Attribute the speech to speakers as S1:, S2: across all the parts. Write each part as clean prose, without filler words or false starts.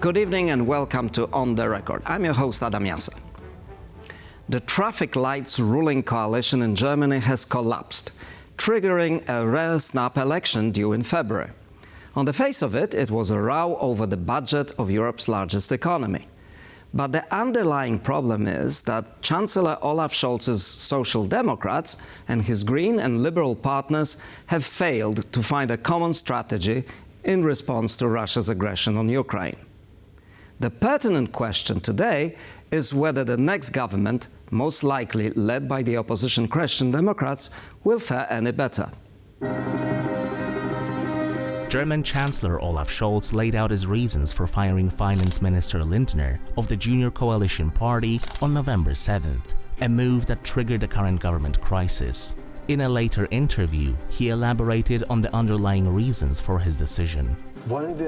S1: Good evening and welcome to On the Record. I'm your host, Adam Jasser. The traffic lights ruling coalition in Germany has collapsed, triggering a rare snap election due in February. On the face of it, it was a row over the budget of Europe's largest economy. But the underlying problem is that Chancellor Olaf Scholz's Social Democrats and his Green and Liberal partners have failed to find a common strategy in response to Russia's aggression on Ukraine. The pertinent question today is whether the next government, most likely led by the opposition Christian Democrats, will fare any better.
S2: German Chancellor Olaf Scholz laid out his reasons for firing Finance Minister Lindner of the Junior Coalition Party on November 7th, a move that triggered the current government crisis. In a later interview, he elaborated on the underlying reasons for his decision.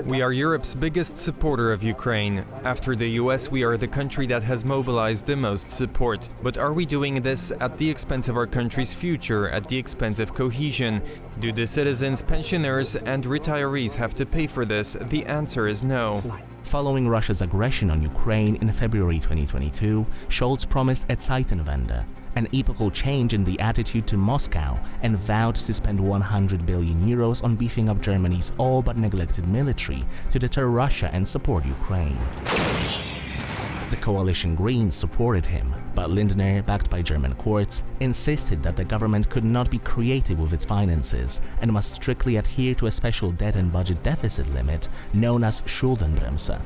S3: We are Europe's biggest supporter of Ukraine. After the US, we are the country that has mobilized the most support. But are we doing this at the expense of our country's future, at the expense of cohesion? Do the citizens, pensioners, and retirees have to pay for this? The answer is no.
S2: Following Russia's aggression on Ukraine in February 2022, Scholz promised a Zeitenwende, an epochal change in the attitude to Moscow, and vowed to spend 100 billion euros on beefing up Germany's all but neglected military to deter Russia and support Ukraine. The coalition Greens supported him, but Lindner, backed by German courts, insisted that the government could not be creative with its finances and must strictly adhere to a special debt and budget deficit limit known as Schuldenbremse.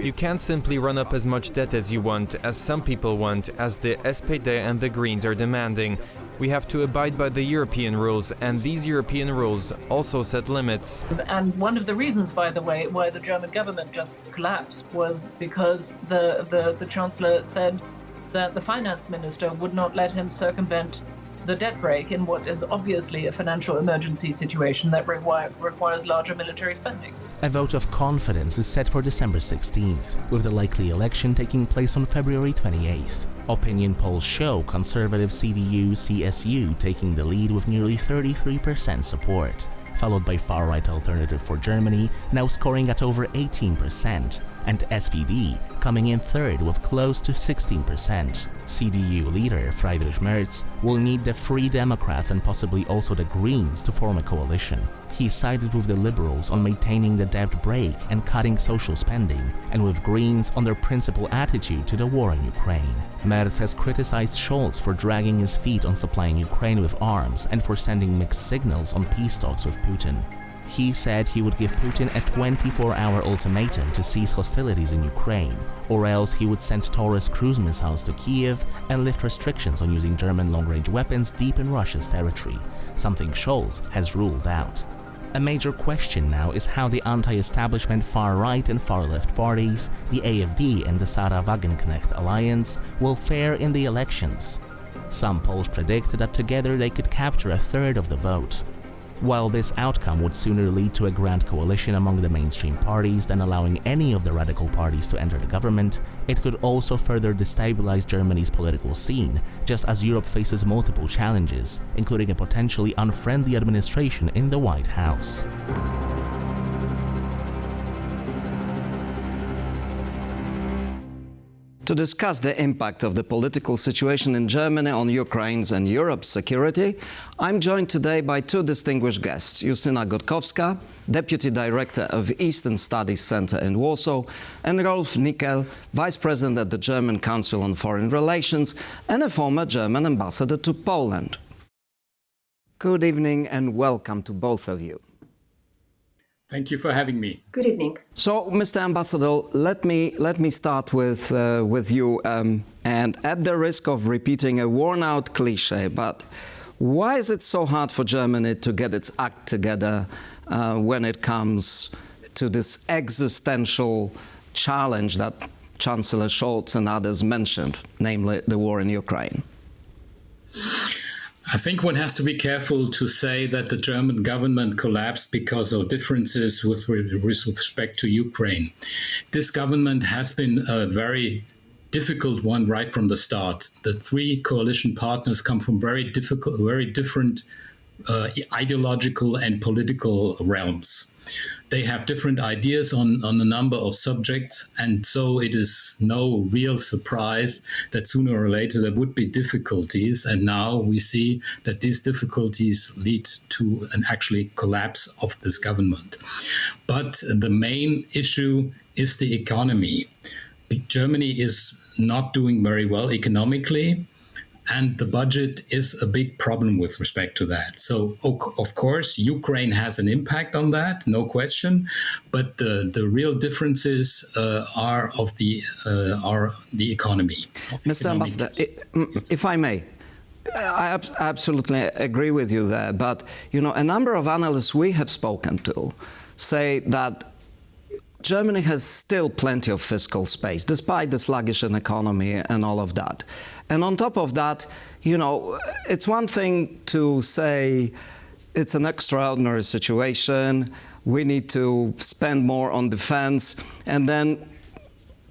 S3: You can't simply run up as much debt as you want, as some people want, as the SPD and the Greens are demanding. We have to abide by the European rules, and these European rules also set limits.
S4: And one of the reasons, by the way, why the German government just collapsed was because the Chancellor said that the finance minister would not let him circumvent the debt brake in what is obviously a financial emergency situation that requires larger military spending.
S2: A vote of confidence is set for December 16th, with the likely election taking place on February 28th. Opinion polls show conservative CDU-CSU taking the lead with nearly 33% support, followed by far-right Alternative for Germany, now scoring at over 18%, and SPD coming in third with close to 16%. CDU leader Friedrich Merz will need the Free Democrats and possibly also the Greens to form a coalition. He sided with the Liberals on maintaining the debt brake and cutting social spending, and with Greens on their principal attitude to the war in Ukraine. Merz has criticized Scholz for dragging his feet on supplying Ukraine with arms and for sending mixed signals on peace talks with Putin. He said he would give Putin a 24-hour ultimatum to cease hostilities in Ukraine, or else he would send Taurus cruise missiles to Kiev and lift restrictions on using German long-range weapons deep in Russia's territory, something Scholz has ruled out. A major question now is how the anti-establishment far-right and far-left parties, the AfD and the Sarah Wagenknecht alliance, will fare in the elections. Some polls predict that together they could capture a third of the vote. While this outcome would sooner lead to a grand coalition among the mainstream parties than allowing any of the radical parties to enter the government, it could also further destabilize Germany's political scene, just as Europe faces multiple challenges, including a potentially unfriendly administration in the White House.
S1: To discuss the impact of the political situation in Germany on Ukraine's and Europe's security, I'm joined today by two distinguished guests, Justyna Gotkowska, Deputy Director of Eastern Studies Center in Warsaw, and Rolf Nikel, Vice President at the German Council on Foreign Relations and a former German ambassador to Poland. Good evening and welcome to both of you.
S5: Thank you for having me.
S6: Good evening.
S1: So, Mr. Ambassador, let me start with you, and at the risk of repeating a worn-out cliche, but why is it so hard for Germany to get its act together when it comes to this existential challenge that Chancellor Scholz and others mentioned, namely the war in Ukraine?
S5: I think one has to be careful to say that the German government collapsed because of differences with respect to Ukraine. This government has been a very difficult one right from the start. The three coalition partners come from very different ideological and political realms. They have different ideas on a number of subjects, and so it is no real surprise that sooner or later there would be difficulties. And now we see that these difficulties lead to an actually collapse of this government. But the main issue is the economy. Germany is not doing very well economically, and the budget is a big problem with respect to that. So, of course, Ukraine has an impact on that, no question. But the real differences are the economy.
S1: Mr. Ambassador, if I may, I absolutely agree with you there. But, a number of analysts we have spoken to say that Germany has still plenty of fiscal space, despite the sluggish economy and all of that. And on top of that, it's one thing to say it's an extraordinary situation, we need to spend more on defense, and then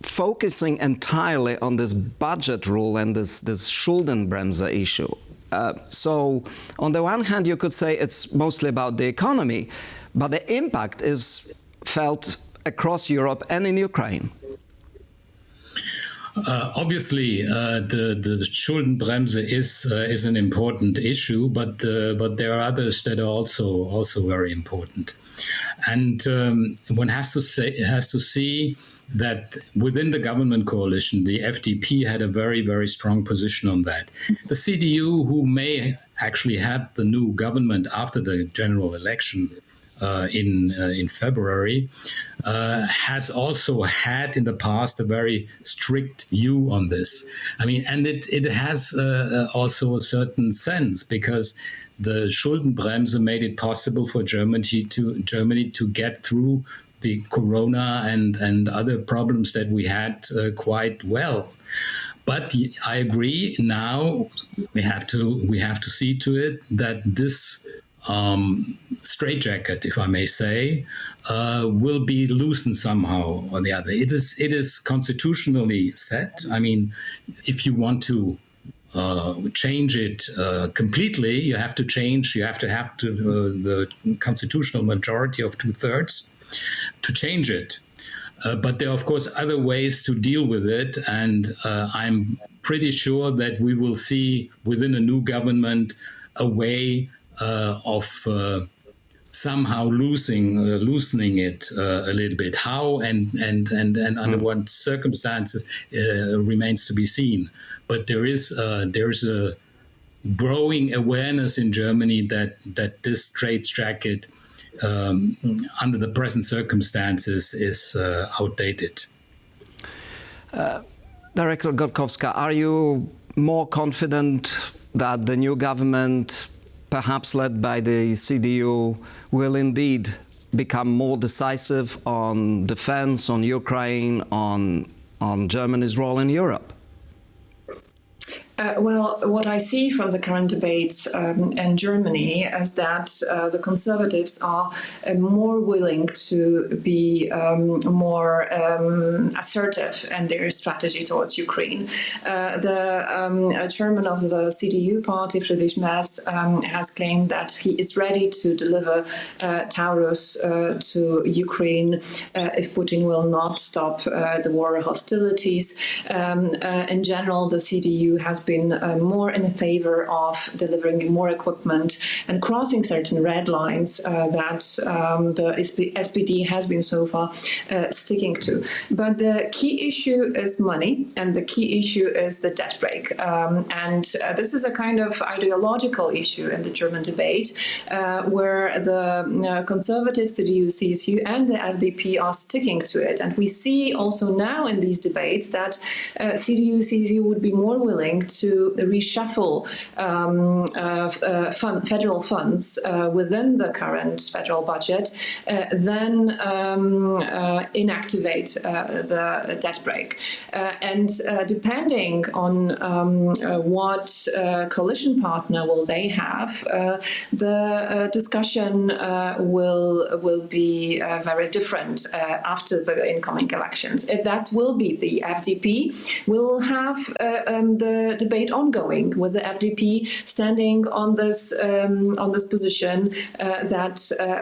S1: focusing entirely on this budget rule and this Schuldenbremse issue. So on the one hand, you could say it's mostly about the economy, but the impact is felt across Europe and in Ukraine.
S5: Obviously, the Schuldenbremse is an important issue, but there are others that are also very important. And one has to see that within the government coalition, the FDP had a very, very strong position on that. The CDU, who may actually have the new government after the general election in February, has also had in the past a very strict view on this. I mean, and it has also a certain sense, because the Schuldenbremse made it possible for Germany to get through the corona and other problems that we had quite well. But I agree. Now we have to see to it that this straitjacket, if I may say, will be loosened somehow or the other. It is constitutionally set. I mean, if you want to change it completely, you have to have the constitutional majority of 2/3 to change it. But there are, of course, other ways to deal with it, and I'm pretty sure that we will see within a new government a way of somehow loosening it a little bit. How and under what circumstances remains to be seen. But there is a growing awareness in Germany that this straitjacket under the present circumstances is outdated.
S1: Director Gotkowska, are you more confident that the new government, perhaps led by the CDU, will indeed become more decisive on defense, on Ukraine, on Germany's role in Europe?
S6: Well, what I see from the current debates in Germany is that the Conservatives are more willing to be more assertive in their strategy towards Ukraine. The chairman of the CDU party, Friedrich Merz, has claimed that he is ready to deliver Taurus to Ukraine if Putin will not stop the war hostilities. In general, the CDU has been more in favor of delivering more equipment and crossing certain red lines that the SPD has been so far sticking to. But the key issue is money, and the key issue is the debt brake. And this is a kind of ideological issue in the German debate, where the conservative CDU, CSU and the FDP are sticking to it. And we see also now in these debates that CDU, CSU would be more willing to reshuffle federal funds within the current federal budget than inactivate the debt brake. And depending on what coalition partner will they have, the discussion will be very different after the incoming elections. If that will be the FDP, we'll have the debate ongoing with the FDP standing on this position that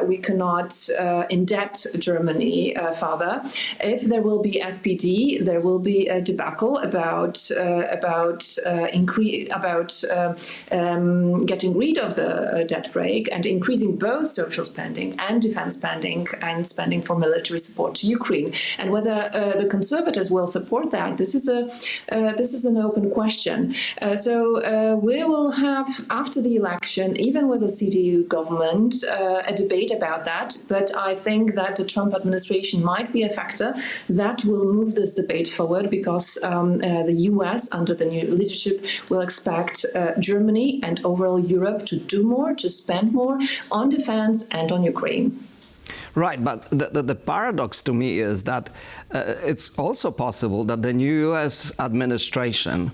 S6: we cannot indebt Germany further. If there will be SPD, there will be a debacle about getting rid of the debt brake and increasing both social spending and defense spending and spending for military support to Ukraine. And whether the Conservatives will support that, this is an open question. So we will have, after the election, even with the CDU government, a debate about that. But I think that the Trump administration might be a factor that will move this debate forward, because the US, under the new leadership, will expect Germany and overall Europe to do more, to spend more on defense and on Ukraine.
S1: Right, but the paradox to me is that it's also possible that the new US administration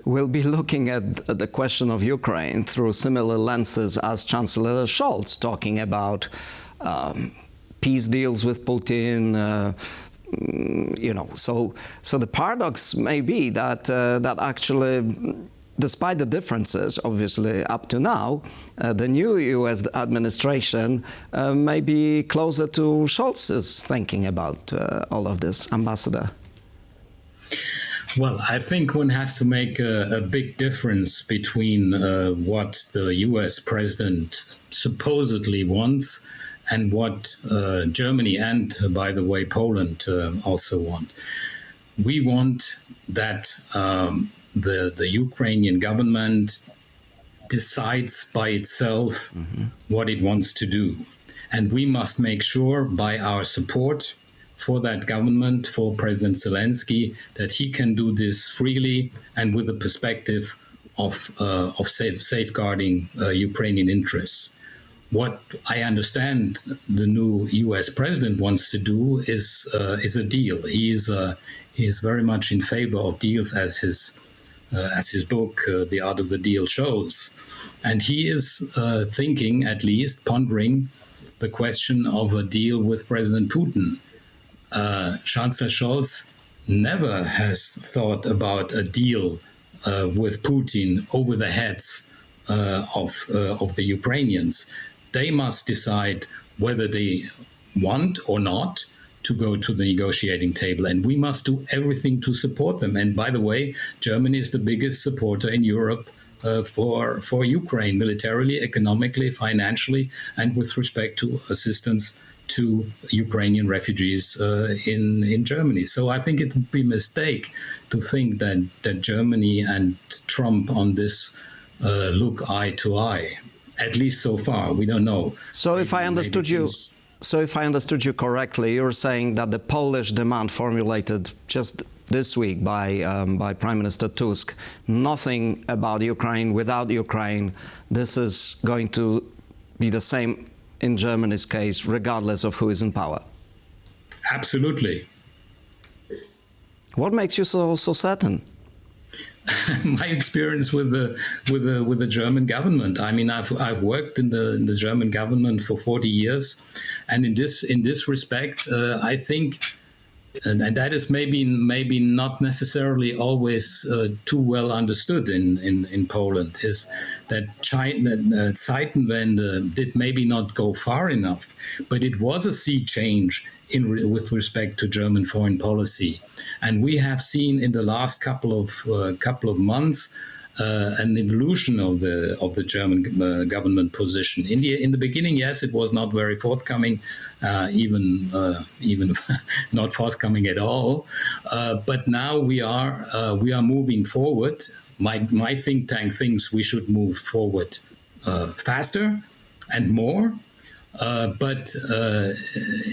S1: will be looking at the question of Ukraine through similar lenses as Chancellor Scholz, talking about peace deals with Putin. So the paradox may be that actually, despite the differences, obviously, up to now, the new U.S. administration may be closer to Scholz's thinking about all of this, Ambassador.
S5: Well, I think one has to make a big difference between what the U.S. president supposedly wants and what Germany and, by the way, Poland also want. We want that the Ukrainian government decides by itself what it wants to do. And we must make sure by our support for that government, for President Zelensky, that he can do this freely and with the perspective of safeguarding Ukrainian interests. What I understand the new U.S. president wants to do is a deal. He's very much in favor of deals, as his book, The Art of the Deal, shows. And he is thinking, at least, pondering the question of a deal with President Putin. Chancellor Scholz never has thought about a deal with Putin over the heads of the Ukrainians. They must decide whether they want or not to go to the negotiating table, and we must do everything to support them. And by the way, Germany is the biggest supporter in Europe for Ukraine, militarily, economically, financially, and with respect to assistance to Ukrainian refugees in Germany. So I think it would be a mistake to think that Germany and Trump on this look eye to eye. At least so far, we don't know.
S1: So if I understood you correctly, you're saying that the Polish demand formulated just this week by Prime Minister Tusk, nothing about Ukraine, without Ukraine, this is going to be the same in Germany's case, regardless of who is in power.
S5: Absolutely.
S1: What makes you so certain?
S5: My experience with the German government. I mean, I've worked in the German government for 40 years, and in this respect, I think, and that is maybe not necessarily always too well understood in Poland, is that Zeitenwende did maybe not go far enough, but it was a sea change with respect to German foreign policy, and we have seen in the last couple of months an evolution of the German government position. In the beginning, yes, it was not very forthcoming, even not forthcoming at all. But now we are moving forward. My think tank thinks we should move forward faster and more. But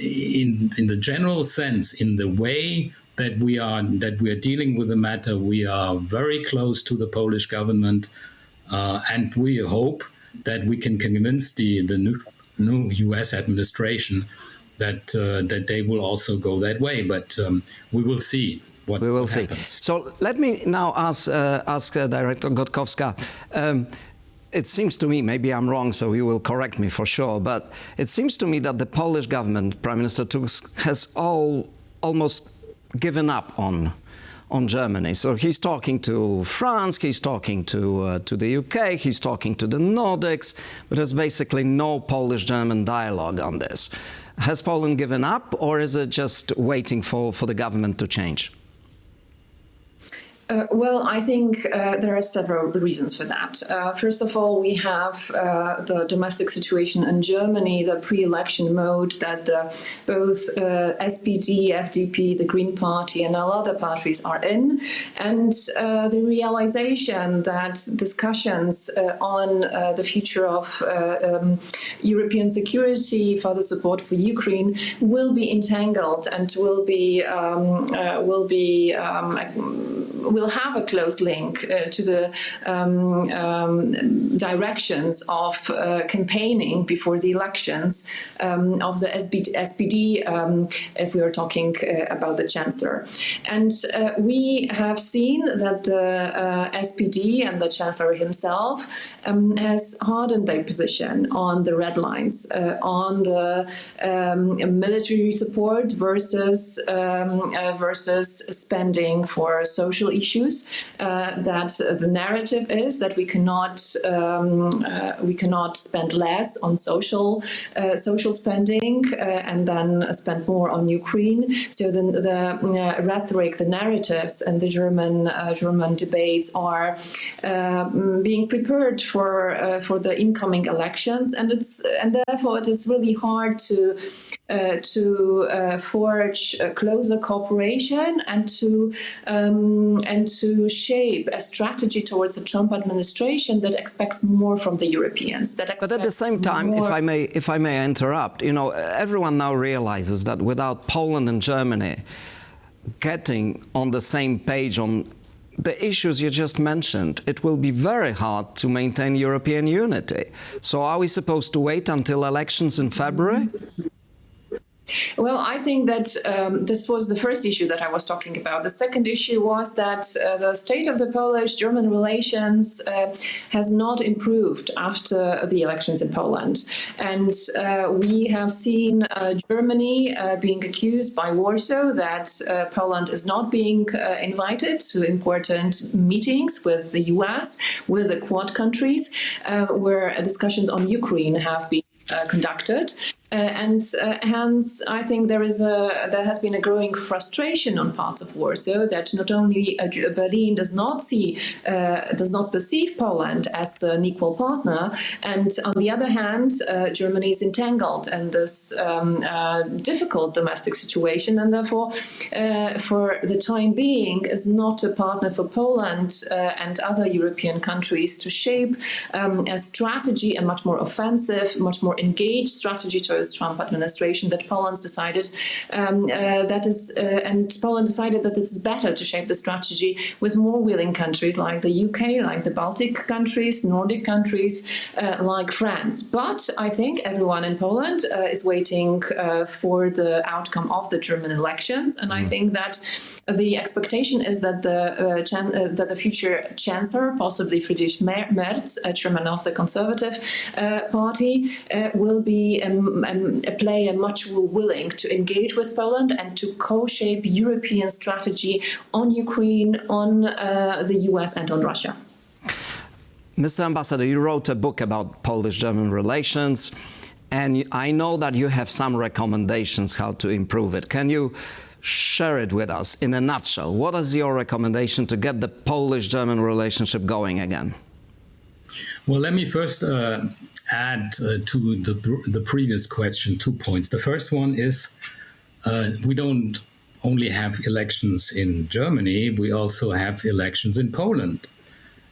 S5: in the general sense, in the way that we are dealing with the matter, we are very close to the Polish government, and we hope that we can convince the new U.S. administration that they will also go that way. But we will see what happens.
S1: So let me now ask Director Gotkowska. It seems to me, maybe I'm wrong, so you will correct me for sure, but it seems to me that the Polish government, Prime Minister Tusk, has almost given up on on Germany. So he's talking to France, he's talking to the UK, he's talking to the Nordics, but there's basically no Polish-German dialogue on this. Has Poland given up, or is it just waiting for the government to change?
S6: Well, I think there are several reasons for that. First of all, we have the domestic situation in Germany, the pre-election mode that both SPD, FDP, the Green Party, and all other parties are in, and the realization that discussions on the future of European security, further support for Ukraine, will be entangled and will have a close link to the directions of campaigning before the elections of the SPD, if we are talking about the Chancellor. And we have seen that the SPD and the Chancellor himself has hardened their position on the red lines, on the military support versus spending for social issues. That the narrative is that we cannot spend less on social spending and then spend more on Ukraine. So the rhetoric, the narratives, and the German debates are being prepared for the incoming elections, and therefore it is really hard to forge a closer cooperation and to shape a strategy towards the Trump administration that expects more from the Europeans. But
S1: at the same time, if I may interrupt, everyone now realizes that without Poland and Germany getting on the same page on the issues you just mentioned, it will be very hard to maintain European unity. So are we supposed to wait until elections in February?
S6: Well, I think that this was the first issue that I was talking about. The second issue was that the state of the Polish-German relations has not improved after the elections in Poland. And we have seen Germany being accused by Warsaw that Poland is not being invited to important meetings with the US, with the Quad countries, where discussions on Ukraine have been conducted. And hence, I think there has been a growing frustration on parts of Warsaw that not only Berlin does not perceive Poland as an equal partner, and on the other hand, Germany is entangled in this difficult domestic situation, and therefore, for the time being, is not a partner for Poland and other European countries to shape a strategy, a much more offensive, much more engaged strategy towards Trump administration that Poland's decided and Poland decided that it's better to shape the strategy with more willing countries like the UK, like the Baltic countries, Nordic countries, like France. But I think everyone in Poland is waiting for the outcome of the German elections, and I think that the expectation is that the future Chancellor, possibly Friedrich Merz, chairman of the Conservative Party, will be a player much more willing to engage with Poland and to co-shape European strategy on Ukraine, on the US, and on Russia.
S1: Mr. Ambassador, you wrote a book about Polish-German relations, and I know that you have some recommendations how to improve it. Can you share it with us in a nutshell? What is your recommendation to get the Polish-German relationship going again?
S5: Well, let me first add to the previous question 2 points. The first one is we don't only have elections in Germany, we also have elections in Poland.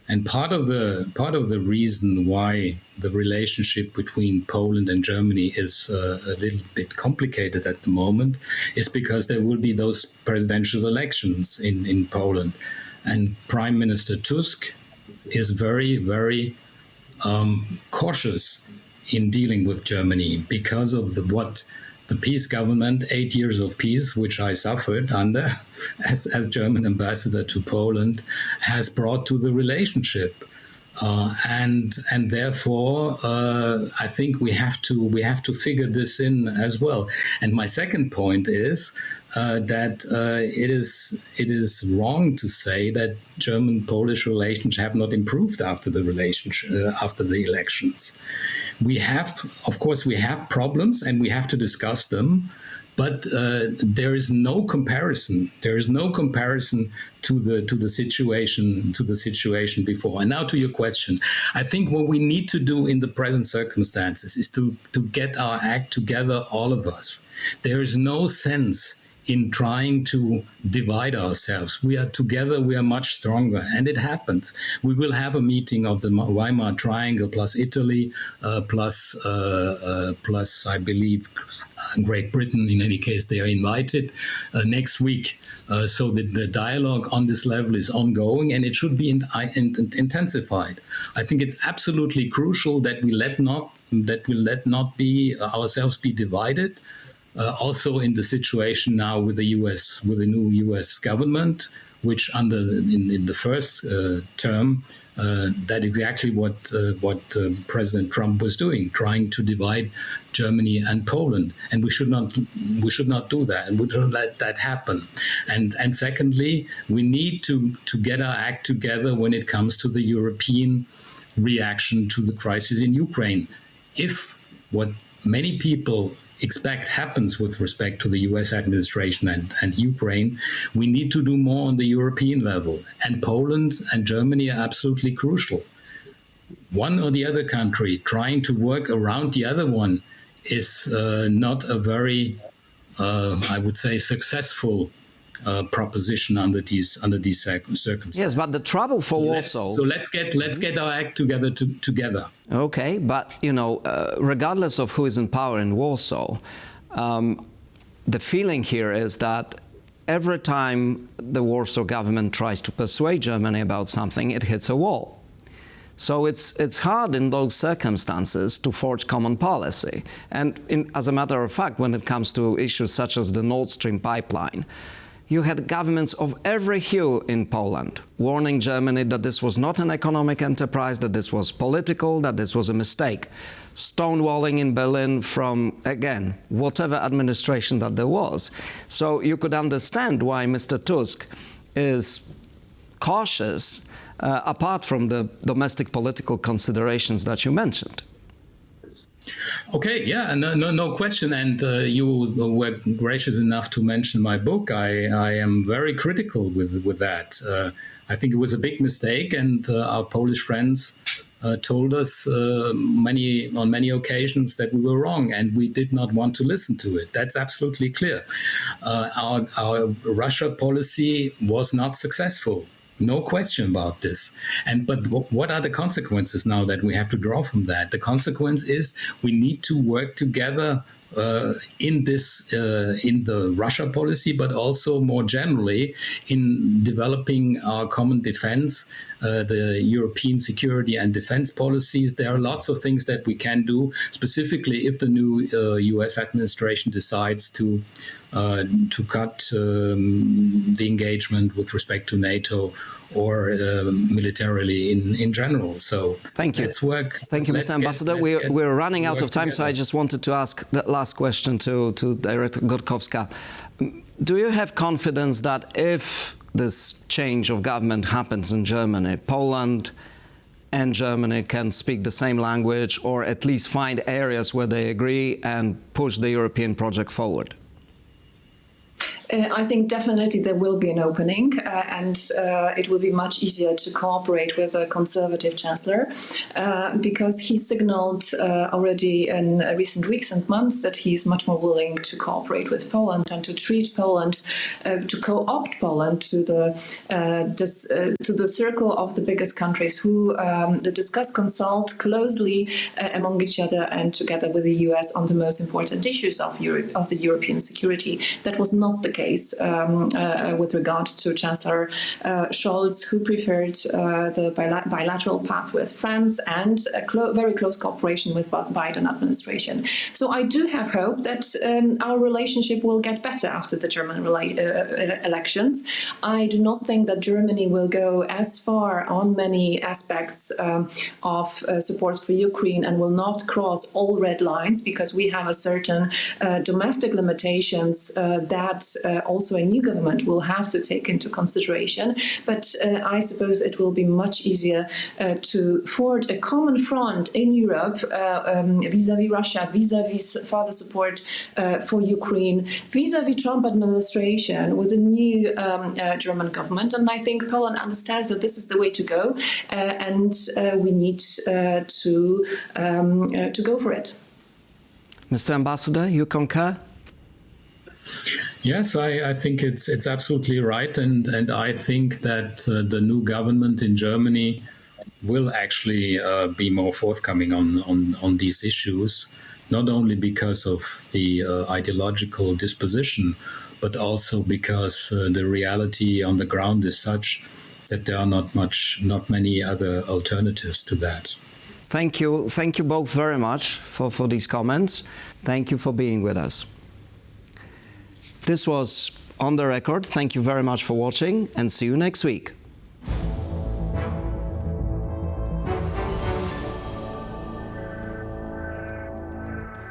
S5: And part of the reason why the relationship between Poland and Germany is a little bit complicated at the moment is because there will be those presidential elections in Poland. And Prime Minister Tusk is very, very cautious in dealing with Germany because of what the peace government, 8 years of peace, which I suffered under as German ambassador to Poland, has brought to the relationship. And therefore, I think we have to figure this in as well. And my second point is that it is wrong to say that German-Polish relations have not improved after the elections. We have, of course, we have problems, and we have to discuss them. But there is no comparison. There is no comparison to the situation before. And now to your question, I think what we need to do in the present circumstances is to get our act together, all of us. There is no sense in trying to divide ourselves. We are together, we are much stronger, and it happens. We will have a meeting of the Weimar Triangle plus Italy, plus I believe Great Britain. In any case, they are invited next week. So the dialogue on this level is ongoing, and it should be intensified. I think it's absolutely crucial that we let not be ourselves be divided. Also in the situation now with the new U.S. government, which in the first term, that's exactly what President Trump was doing, trying to divide Germany and Poland, and we should not do that, and we don't let that happen. And secondly, we need to get our act together when it comes to the European reaction to the crisis in Ukraine. If what many people expect happens with respect to the US administration and Ukraine, we need to do more on the European level. And Poland and Germany are absolutely crucial. One or the other country trying to work around the other one is not a very, I would say, successful proposition under these circumstances.
S1: Yes, but the trouble for Warsaw.
S5: So let's get our act together together.
S1: Okay, but regardless of who is in power in Warsaw, the feeling here is that every time the Warsaw government tries to persuade Germany about something, it hits a wall. So it's hard in those circumstances to forge common policy. And as a matter of fact, when it comes to issues such as the Nord Stream pipeline, you had governments of every hue in Poland warning Germany that this was not an economic enterprise, that this was political, that this was a mistake. Stonewalling in Berlin from, again, whatever administration that there was. So you could understand why Mr. Tusk is cautious, apart from the domestic political considerations that you mentioned.
S5: Okay, yeah, no question. And you were gracious enough to mention my book. I am very critical with that. I think it was a big mistake, and our Polish friends told us on many occasions that we were wrong, and we did not want to listen to it. That's absolutely clear. Our Russia policy was not successful. No question about this. But what are the consequences now that we have to draw from that? The consequence is we need to work together in the Russia policy, but also more generally in developing our common defense, the European security and defense policies. There are lots of things that we can do, specifically if the new US administration decides to cut the engagement with respect to NATO or militarily in general. So
S1: thank you.
S5: Let's work.
S1: Thank you, Mr. Ambassador. We're running out of time, so I just wanted to ask that last question to Director Gotkowska. Do you have confidence that if this change of government happens in Germany, Poland and Germany can speak the same language, or at least find areas where they agree and push the European project forward?
S6: I think definitely there will be an opening, and it will be much easier to cooperate with a conservative chancellor, because he signaled already in recent weeks and months that he is much more willing to cooperate with Poland and to treat Poland, to co-opt Poland to the circle of the biggest countries who discuss, consult closely among each other and together with the US on the most important issues of Europe, of the European security. That was not the case with regard to Chancellor Scholz, who preferred the bilateral path with France and a very close cooperation with Biden administration. So I do have hope that our relationship will get better after the German elections. I do not think that Germany will go as far on many aspects of support for Ukraine and will not cross all red lines, because we have a certain domestic limitations that also a new government will have to take into consideration. But I suppose it will be much easier to forge a common front in Europe vis-à-vis Russia, vis-à-vis further support for Ukraine, vis-à-vis Trump administration with a new German government. And I think Poland understands that this is the way to go, and we need to go for it.
S1: Mr. Ambassador, you concur?
S5: Yes, I think it's absolutely right, and I think that the new government in Germany will actually be more forthcoming on these issues, not only because of the ideological disposition, but also because the reality on the ground is such that there are not many other alternatives to that.
S1: Thank you both very much for these comments. Thank you for being with us. This was On the Record. Thank you very much for watching, and see you next week.